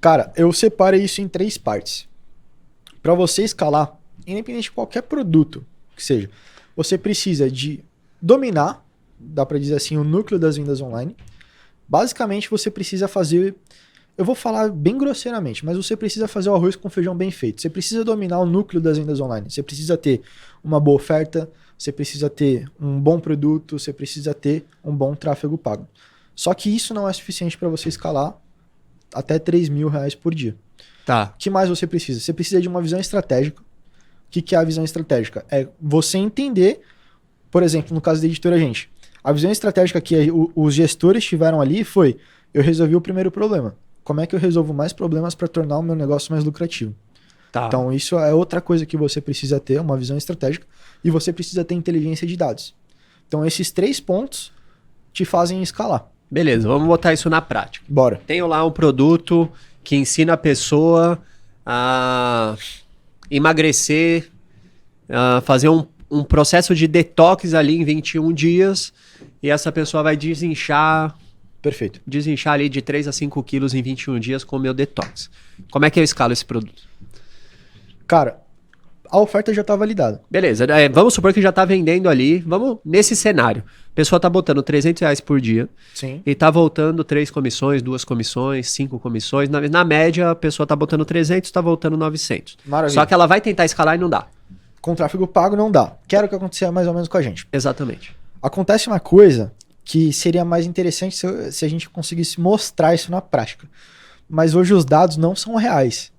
Cara, eu separei isso em 3 partes. Para você escalar, independente de qualquer produto que seja, você precisa de dominar, dá para dizer assim, o núcleo das vendas online. Basicamente, você precisa fazer, eu vou falar bem grosseiramente, mas você precisa fazer o arroz com feijão bem feito. Você precisa dominar o núcleo das vendas online. Você precisa ter uma boa oferta, você precisa ter um bom produto, você precisa ter um bom tráfego pago. Só que isso não é suficiente para você escalar até R$ 3.000 por dia. Tá. O que mais você precisa? Você precisa de uma visão estratégica. O que é a visão estratégica? É você entender, por exemplo, no caso da Editora Gente, a visão estratégica que os gestores tiveram ali foi: eu resolvi o primeiro problema. Como é que eu resolvo mais problemas para tornar o meu negócio mais lucrativo? Tá. Então, isso é outra coisa que você precisa ter, uma visão estratégica, e você precisa ter inteligência de dados. Então, esses 3 pontos te fazem escalar. Beleza, vamos botar isso na prática. Bora. Tenho lá um produto que ensina a pessoa a emagrecer, a fazer um processo de detox ali em 21 dias, e essa pessoa vai desinchar Perfeito. ali de 3 a 5 quilos em 21 dias com o meu detox. Como é que eu escalo esse produto? Cara, a oferta já está validada. Beleza, vamos supor que já tá vendendo ali, vamos nesse cenário. A pessoa tá botando R$300 por dia. Sim. E tá voltando 3 comissões, 2 comissões, 5 comissões. Na média, a pessoa tá botando 300, tá voltando 900. Maravilha. Só que ela vai tentar escalar e não dá. Com tráfego pago não dá. Quero que aconteça mais ou menos com a gente. Exatamente. Acontece uma coisa que seria mais interessante se a gente conseguisse mostrar isso na prática. Mas hoje os dados não são reais.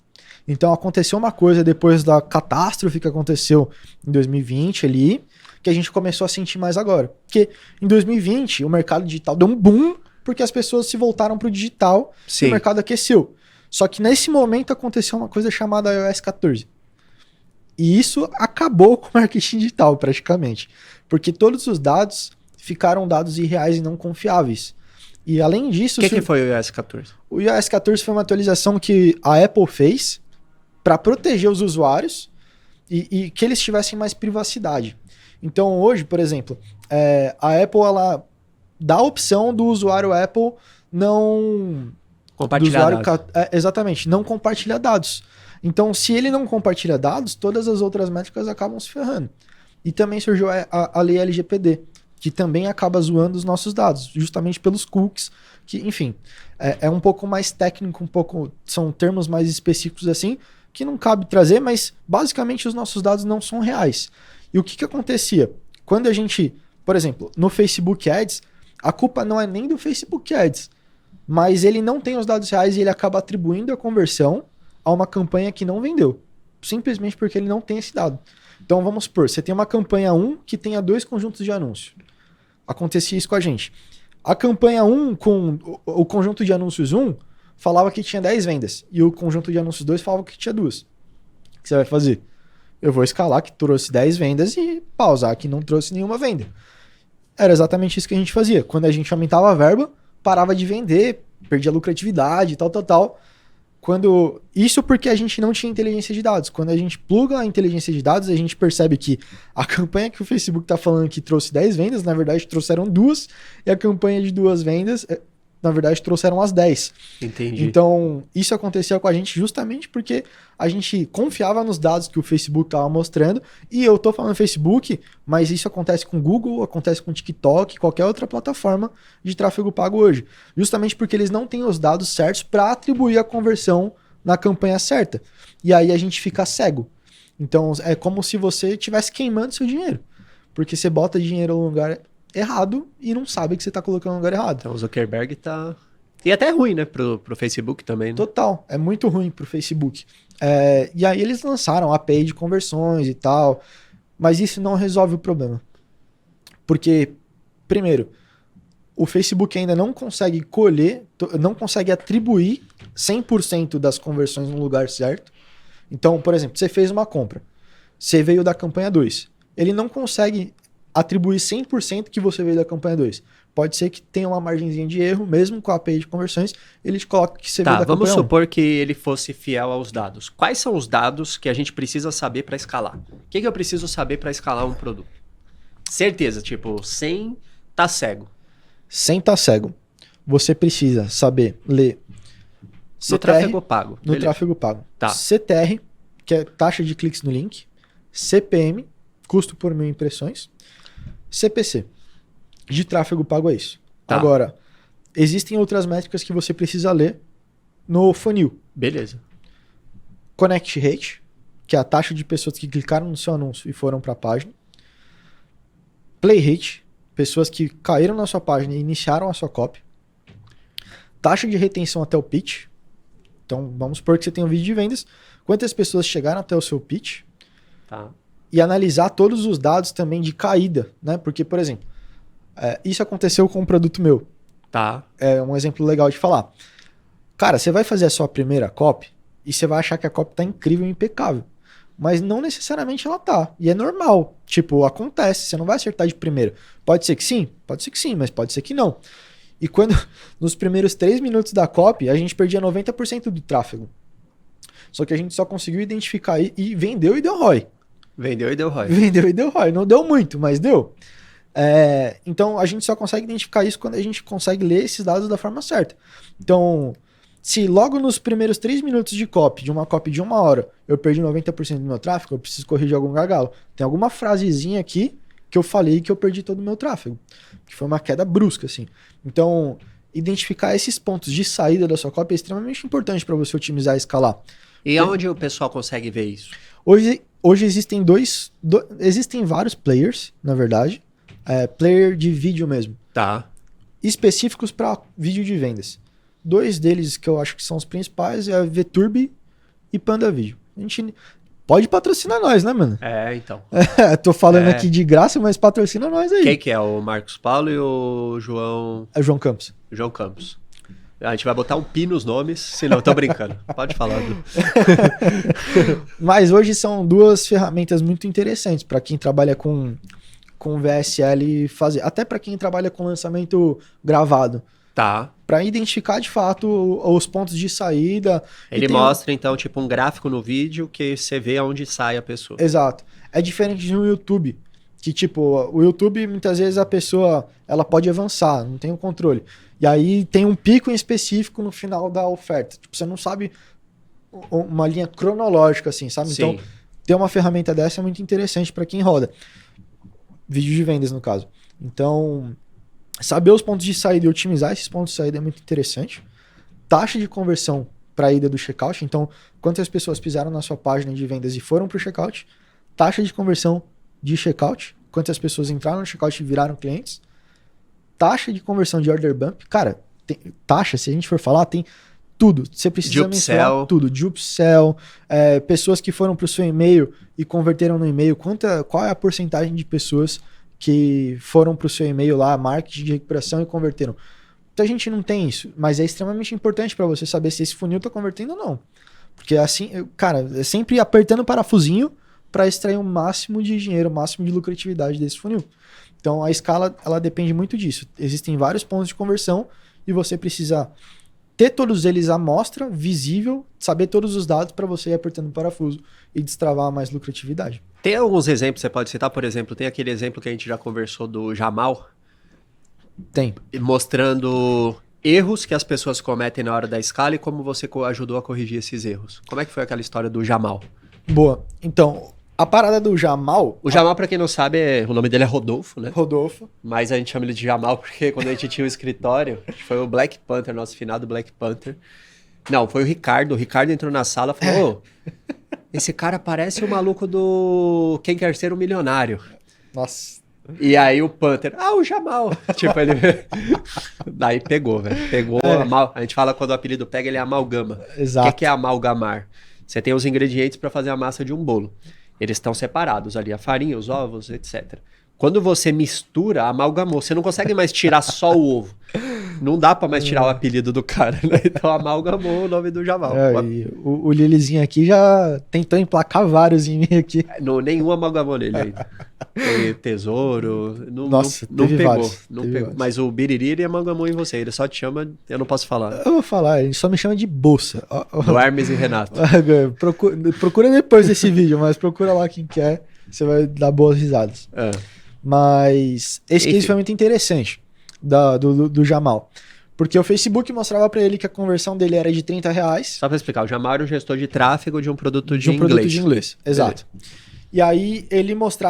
Então aconteceu uma coisa depois da catástrofe que aconteceu em 2020 ali, que a gente começou a sentir mais agora. Porque em 2020 o mercado digital deu um boom porque as pessoas se voltaram para o digital. Sim. E o mercado aqueceu. Só que nesse momento aconteceu uma coisa chamada iOS 14. E isso acabou com o marketing digital praticamente. Porque todos os dados ficaram dados irreais e não confiáveis. E além disso... O que foi o iOS 14? O iOS 14 foi uma atualização que a Apple fez para proteger os usuários e que eles tivessem mais privacidade. Então hoje, por exemplo, a Apple ela dá a opção do usuário Apple não... Compartilhar dados. Exatamente, não compartilhar dados. Então se ele não compartilha dados, todas as outras métricas acabam se ferrando. E também surgiu a lei LGPD, que também acaba zoando os nossos dados, justamente pelos cookies, que, enfim, é um pouco mais técnico, são termos mais específicos assim, que não cabe trazer, mas basicamente os nossos dados não são reais. E o que acontecia? Quando a gente, por exemplo, no Facebook Ads, a culpa não é nem do Facebook Ads, mas ele não tem os dados reais e ele acaba atribuindo a conversão a uma campanha que não vendeu, simplesmente porque ele não tem esse dado. Então vamos supor, você tem uma campanha 1 que tenha 2 conjuntos de anúncio. Acontecia isso com a gente. A campanha 1 com o conjunto de anúncios 1 falava que tinha 10 vendas. E o conjunto de anúncios 2 falava que tinha 2. O que você vai fazer? Eu vou escalar que trouxe 10 vendas e pausar que não trouxe nenhuma venda. Era exatamente isso que a gente fazia. Quando a gente aumentava a verba, parava de vender, perdia lucratividade, tal. Isso porque a gente não tinha inteligência de dados. Quando a gente pluga a inteligência de dados, a gente percebe que a campanha que o Facebook está falando que trouxe 10 vendas, na verdade trouxeram 2, e a campanha de 2 vendas, na verdade trouxeram as 10. Entendi. Então, isso acontecia com a gente justamente porque a gente confiava nos dados que o Facebook estava mostrando, e eu tô falando Facebook, mas isso acontece com o Google, acontece com o TikTok, qualquer outra plataforma de tráfego pago hoje. Justamente porque eles não têm os dados certos para atribuir a conversão na campanha certa. E aí a gente fica cego. Então, é como se você estivesse queimando seu dinheiro. Porque você bota dinheiro no lugar errado e não sabe que você está colocando no lugar errado. Então o Zuckerberg tá... E até é ruim, né, pro Facebook também, né? Total, é muito ruim pro Facebook. E aí eles lançaram a API de conversões e tal, mas isso não resolve o problema. Porque, primeiro, o Facebook ainda não consegue colher, não consegue atribuir 100% das conversões no lugar certo. Então, por exemplo, você fez uma compra, você veio da campanha 2, ele não consegue atribuir 100% que você veio da campanha 2. Pode ser que tenha uma margenzinha de erro, mesmo com a API de conversões, ele te coloca que você veio da campanha 1. Vamos supor que ele fosse fiel aos dados. Quais são os dados que a gente precisa saber para escalar? O que eu preciso saber para escalar um produto? Certeza, tipo, sem tá cego. Sem tá cego. Você precisa saber ler No tráfego pago. No tráfego pago. Tá. CTR, que é taxa de cliques no link. CPM, custo por 1000 impressões. CPC. De tráfego pago é isso. Tá. Agora, existem outras métricas que você precisa ler no funil. Beleza. Connect Rate, que é a taxa de pessoas que clicaram no seu anúncio e foram para a página. Play Rate, pessoas que caíram na sua página e iniciaram a sua copy. Taxa de retenção até o pitch. Então, vamos supor que você tem um vídeo de vendas. Quantas pessoas chegaram até o seu pitch? Tá. E analisar todos os dados também de caída, né? Porque, por exemplo, isso aconteceu com um produto meu. Tá. É um exemplo legal de falar. Cara, você vai fazer a sua primeira copy e você vai achar que a copy tá incrível e impecável. Mas não necessariamente ela tá. E é normal. Tipo, acontece. Você não vai acertar de primeira. Pode ser que sim, mas pode ser que não. E quando, nos primeiros 3 minutos da copy, a gente perdia 90% do tráfego. Só que a gente só conseguiu identificar e vendeu e deu ROI. Vendeu e deu ROI. Vendeu e deu ROI. Não deu muito, mas deu. Então, a gente só consegue identificar isso quando a gente consegue ler esses dados da forma certa. Então, se logo nos primeiros 3 minutos de uma copy de 1 hora, eu perdi 90% do meu tráfego, eu preciso corrigir algum gargalo. Tem alguma frasezinha aqui que eu falei que eu perdi todo o meu tráfego. Que foi uma queda brusca, assim. Então, identificar esses pontos de saída da sua copy é extremamente importante para você otimizar e escalar. E aonde o pessoal consegue ver isso? Hoje existem existem vários players, na verdade. Player de vídeo mesmo. Tá. Específicos para vídeo de vendas. 2 deles que eu acho que são os principais é a VTurb e Panda Video. A gente pode patrocinar nós, né, mano? Então. Tô falando aqui de graça, mas patrocina nós aí. Quem que é? O Marcos Paulo e o João... É o João Campos. João Campos. A gente vai botar um pi nos nomes, senão eu tô brincando. Pode falar. Mas hoje são 2 ferramentas muito interessantes para quem trabalha com VSL fazer. Até para quem trabalha com lançamento gravado. Tá. Para identificar de fato os pontos de saída. Ele mostra então tipo um gráfico no vídeo que você vê aonde sai a pessoa. Exato. É diferente no YouTube. Que tipo, o YouTube muitas vezes a pessoa ela pode avançar, não tem o controle. E aí tem um pico em específico no final da oferta. Tipo, você não sabe uma linha cronológica assim, sabe? Sim. Então, ter uma ferramenta dessa é muito interessante para quem roda. Vídeo de vendas, no caso. Então, saber os pontos de saída e otimizar esses pontos de saída é muito interessante. Taxa de conversão para a ida do checkout. Então, quantas pessoas pisaram na sua página de vendas e foram para o checkout. Taxa de conversão de checkout. Quantas pessoas entraram no checkout e viraram clientes. Taxa de conversão de order bump. Cara, taxa, se a gente for falar, tem tudo. Você precisa mensurar tudo. De upsell, pessoas que foram para o seu e-mail e converteram no e-mail. Qual é a porcentagem de pessoas que foram para o seu e-mail lá, marketing de recuperação e converteram? Muita gente não tem isso, mas é extremamente importante para você saber se esse funil está convertendo ou não. Porque assim, cara, é sempre apertando o parafusinho para extrair o máximo de dinheiro, o máximo de lucratividade desse funil. Então a escala, ela depende muito disso. Existem vários pontos de conversão e você precisa ter todos eles à mostra, visível, saber todos os dados para você ir apertando o parafuso e destravar mais lucratividade. Tem alguns exemplos que você pode citar? Por exemplo, tem aquele exemplo que a gente já conversou do Jamal? Tem. Mostrando erros que as pessoas cometem na hora da escala e como você ajudou a corrigir esses erros. Como é que foi aquela história do Jamal? Boa. Então, a parada do Jamal... O Jamal, pra quem não sabe, o nome dele é Rodolfo, né? Rodolfo. Mas a gente chama ele de Jamal porque quando a gente tinha o escritório, que foi o Black Panther, nosso finado Black Panther. Não, foi o Ricardo. O Ricardo entrou na sala e falou: esse cara parece o maluco do Quem Quer Ser um Milionário. Nossa. E aí o Panther, o Jamal. Tipo, ele... Daí pegou, velho. Pegou, a gente fala quando o apelido pega, ele é amalgama. Exato. O que é amalgamar? Você tem os ingredientes para fazer a massa de um bolo. Eles estão separados ali, a farinha, os ovos, etc. Quando você mistura, amalgamou. Você não consegue mais tirar só o ovo. Não dá pra mais tirar o apelido do cara, né? Então amalgamou o nome do Jamal. O Lilizinho aqui já tentou emplacar vários em mim aqui. Nenhum amalgamou nele ainda. Foi tesouro. Nossa, não teve pegou. vários, Não teve pegou. vários. Mas o Biriri ele amalgamou em você. Ele só te chama, eu não posso falar. Eu vou falar, ele só me chama de Bolsa. Do Hermes e Renato. Procura depois desse vídeo, mas procura lá quem quer. Você vai dar boas risadas. Mas esse case foi muito interessante do Jamal. Porque o Facebook mostrava para ele que a conversão dele era de R$30. Só para explicar, o Jamal era um gestor de tráfego de um produto de produto inglês. de inglês, exato. E aí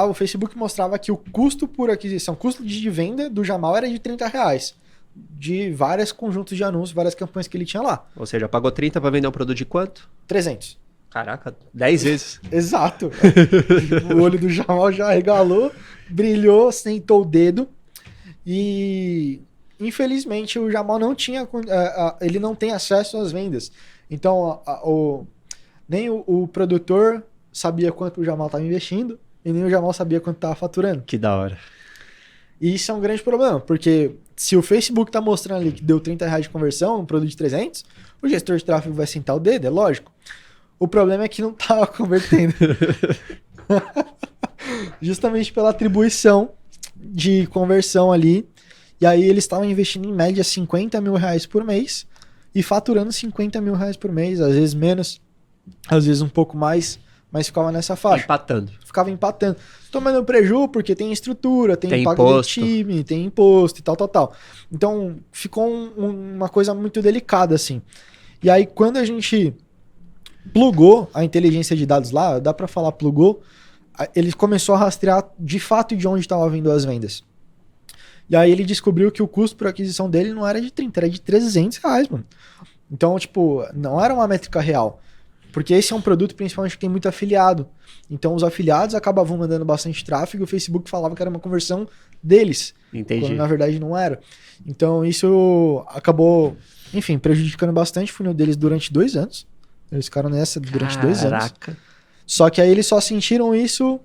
o Facebook mostrava que o custo por aquisição, custo de venda do Jamal era de R$30. De vários conjuntos de anúncios, várias campanhas que ele tinha lá. Ou seja, pagou 30 para vender um produto de quanto? 300. Caraca, 10 vezes. Exato. O olho do Jamal já regalou, brilhou, sentou o dedo. E infelizmente o Jamal não tinha, ele não tem acesso às vendas. Então nem o produtor sabia quanto o Jamal estava investindo e nem o Jamal sabia quanto estava faturando. Que da hora. E isso é um grande problema, porque se o Facebook está mostrando ali que deu R$30 de conversão, um produto de 300, o gestor de tráfego vai sentar o dedo, é lógico. O problema é que não estava convertendo. Justamente pela atribuição de conversão ali. E aí eles estavam investindo em média R$50 mil por mês e faturando R$50 mil por mês, às vezes menos, às vezes um pouco mais, mas ficava nessa faixa. Ficava empatando. Tomando prejuízo porque tem estrutura, tem pago de time, tem imposto e tal. Então ficou uma coisa muito delicada assim. E aí quando a gente plugou a inteligência de dados lá, dá para falar plugou, ele começou a rastrear de fato de onde estava vindo as vendas. E aí ele descobriu que o custo por aquisição dele não era de 30, era de R$300, mano. Então, tipo, não era uma métrica real. Porque esse é um produto principalmente que tem muito afiliado. Então os afiliados acabavam mandando bastante tráfego e o Facebook falava que era uma conversão deles. Entendi. Quando na verdade não era. Então isso acabou, enfim, prejudicando bastante o funil deles durante 2 anos. Eles ficaram nessa durante 2 anos. Caraca. Só que aí eles só sentiram isso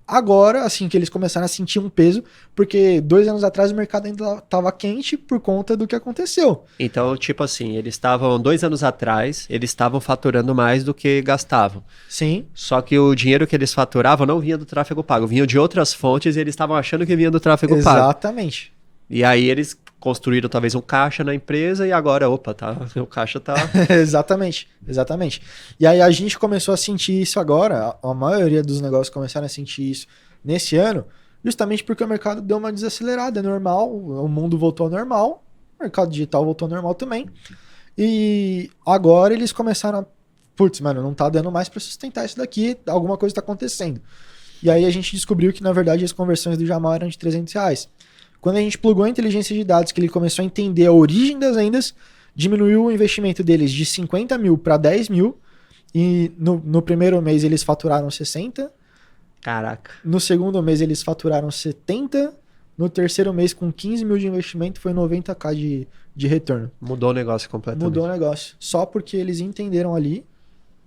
agora, assim, que eles começaram a sentir um peso, porque 2 anos atrás o mercado ainda estava quente por conta do que aconteceu. Então, tipo assim, eles estavam 2 anos atrás, eles estavam faturando mais do que gastavam. Sim. Só que o dinheiro que eles faturavam não vinha do tráfego pago, vinha de outras fontes e eles estavam achando que vinha do tráfego pago. Exatamente. E aí eles construíram talvez um caixa na empresa e agora, opa, o caixa tá... Exatamente. E aí a gente começou a sentir isso agora, a maioria dos negócios começaram a sentir isso nesse ano, justamente porque o mercado deu uma desacelerada, é normal, o mundo voltou ao normal, o mercado digital voltou ao normal também, e agora eles começaram a, putz, mano, não tá dando mais para sustentar isso daqui, alguma coisa tá acontecendo. E aí a gente descobriu que na verdade as conversões do Jamal eram de R$300. Quando a gente plugou a inteligência de dados, que ele começou a entender a origem das vendas, diminuiu o investimento deles de 50 mil para 10 mil. E no primeiro mês eles faturaram 60. Caraca. No segundo mês eles faturaram 70. No terceiro mês, com 15 mil de investimento, foi 90k de retorno. Mudou o negócio completamente. Mudou o negócio. Só porque eles entenderam ali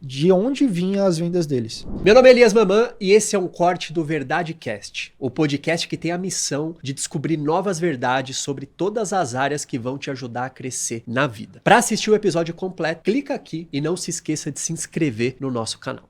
de onde vinham as vendas deles. Meu nome é Elias Mamã e esse é um corte do Verdade Cast, o podcast que tem a missão de descobrir novas verdades sobre todas as áreas que vão te ajudar a crescer na vida. Para assistir o episódio completo, clica aqui e não se esqueça de se inscrever no nosso canal.